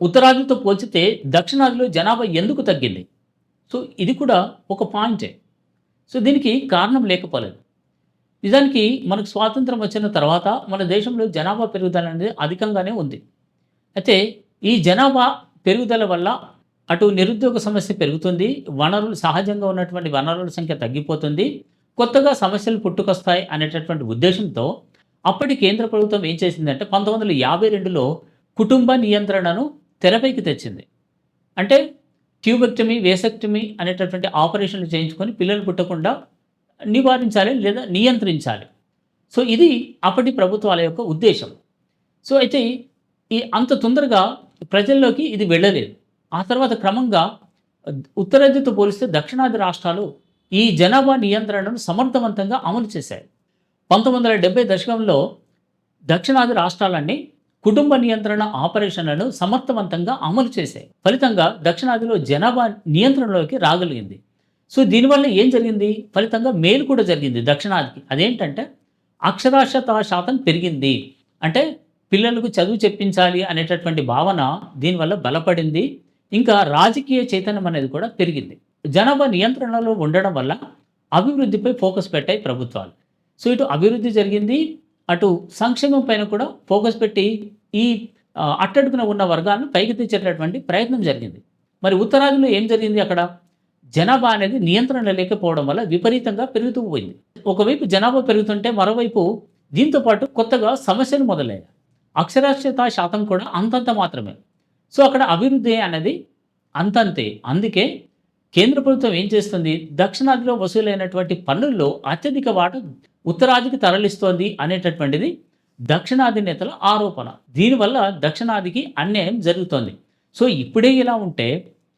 ఉత్తరాదితో పోల్చితే దక్షిణాదిలో జనాభా ఎందుకు తగ్గింది? సో, ఇది కూడా ఒక పాయింటే. సో, దీనికి కారణం లేకపోలేదు. నిజానికి మనకు స్వాతంత్రం వచ్చిన తర్వాత మన దేశంలో జనాభా పెరుగుదల అనేది అధికంగానే ఉంది. అయితే ఈ జనాభా పెరుగుదల వల్ల అటు నిరుద్యోగ సమస్య పెరుగుతుంది. వనరులు సహజంగా ఉన్నటువంటి వనరుల సంఖ్య తగ్గిపోతుంది. కొత్తగా సమస్యలు పుట్టుకొస్తాయి అనేటటువంటి ఉద్దేశంతో అప్పటి కేంద్ర ప్రభుత్వం ఏం చేసిందంటే 1952లో కుటుంబ నియంత్రణను తెరపైకి తెచ్చింది. అంటే ట్యూబెక్టమీ, వేసెక్టమీ అనేటటువంటి ఆపరేషన్లు చేయించుకొని పిల్లలు పుట్టకుండా నివారించాలి లేదా నియంత్రించాలి. సో, ఇది అప్పటి ప్రభుత్వాల యొక్క ఉద్దేశం. సో, అయితే అంత తొందరగా ప్రజల్లోకి ఇది వెళ్ళలేదు. ఆ తర్వాత క్రమంగా ఉత్తరాదితో పోలిస్తే దక్షిణాది రాష్ట్రాలు ఈ జనాభా నియంత్రణను సమర్థవంతంగా అమలు చేశాయి. 1970 దశకంలో దక్షిణాది రాష్ట్రాలన్నీ కుటుంబ నియంత్రణ ఆపరేషన్లను సమర్థవంతంగా అమలు చేశాయి. ఫలితంగా దక్షిణాదిలో జనాభా నియంత్రణలోకి రాగలిగింది. సో, దీనివల్ల ఏం జరిగింది? ఫలితంగా మేలు కూడా జరిగింది దక్షిణాదికి. అదేంటంటే అక్షరాస్యత శాతం పెరిగింది. అంటే పిల్లలకు చదువు చెప్పించాలి అనేటటువంటి భావన దీనివల్ల బలపడింది. ఇంకా రాజకీయ చైతన్యం అనేది కూడా పెరిగింది. జనాభా నియంత్రణలో ఉండడం వల్ల అభివృద్ధిపై ఫోకస్ పెట్టాయి ప్రభుత్వాలు. సో, ఇటు అభివృద్ధి జరిగింది, అటు సంక్షేమం పైన కూడా ఫోకస్ పెట్టి ఈ అట్టడుగున ఉన్న వర్గాలను పైకి తెచ్చేటటువంటి ప్రయత్నం జరిగింది. మరి ఉత్తరాదిలో ఏం జరిగింది? అక్కడ జనాభా అనేది నియంత్రణ లేకపోవడం వల్ల విపరీతంగా పెరుగుతూ పోయింది. ఒకవైపు జనాభా పెరుగుతుంటే మరోవైపు దీంతో పాటు కొత్తగా సమస్యలు మొదలయ్యాయి. అక్షరాస్యత శాతం కూడా అంతంత మాత్రమే. సో, అక్కడ అభివృద్ధి అనేది అంతంతే. అందుకే కేంద్ర ప్రభుత్వం ఏం చేస్తుంది? దక్షిణాదిలో వసూలైనటువంటి పన్నుల్లో అత్యధిక వాటా ఉత్తరాదికి తరలిస్తోంది అనేటటువంటిది దక్షిణాది నేతల ఆరోపణ. దీనివల్ల దక్షిణాదికి అన్యాయం జరుగుతోంది. సో, ఇప్పుడే ఇలా ఉంటే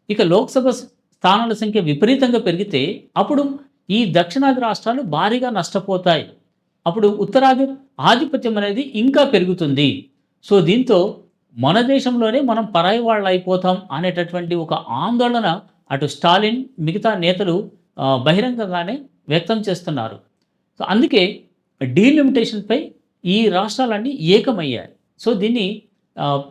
ఇక లోక్సభ స్థానాల సంఖ్య విపరీతంగా పెరిగితే అప్పుడు ఈ దక్షిణాది రాష్ట్రాలు భారీగా నష్టపోతాయి. అప్పుడు ఉత్తరాది ఆధిపత్యం అనేది ఇంకా పెరుగుతుంది. సో, దీంతో మన దేశంలోనే మనం పరాయి వాళ్ళు అయిపోతాం అనేటటువంటి ఒక ఆందోళన అటు స్టాలిన్, మిగతా నేతలు బహిరంగంగానే వ్యక్తం చేస్తున్నారు. సో, అందుకే డీలిమిటేషన్పై ఈ రాష్ట్రాలన్నీ ఏకమయ్యాయి. సో, దీన్ని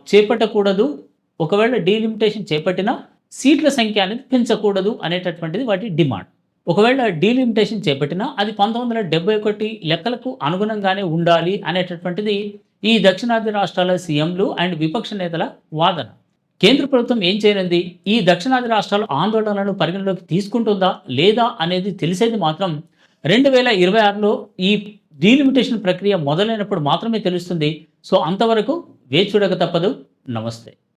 చేపట్టకూడదు. ఒకవేళ డీలిమిటేషన్ చేపట్టినా సీట్ల సంఖ్య అనేది పెంచకూడదు అనేటటువంటిది వాటి డిమాండ్. ఒకవేళ డీలిమిటేషన్ చేపట్టినా అది 1971 లెక్కలకు అనుగుణంగానే ఉండాలి అనేటటువంటిది ఈ దక్షిణాది రాష్ట్రాల సీఎంలు అండ్ విపక్ష నేతల వాదన. కేంద్ర ప్రభుత్వం ఏం చేయనుంది? ఈ దక్షిణాది రాష్ట్రాల ఆందోళనలను పరిగణలోకి తీసుకుంటుందా లేదా అనేది తెలిసేది మాత్రం 2026లో ఈ డీలిమిటేషన్ ప్రక్రియ మొదలైనప్పుడు మాత్రమే తెలుస్తుంది. సో, అంతవరకు వేచి చూడక తప్పదు. నమస్తే.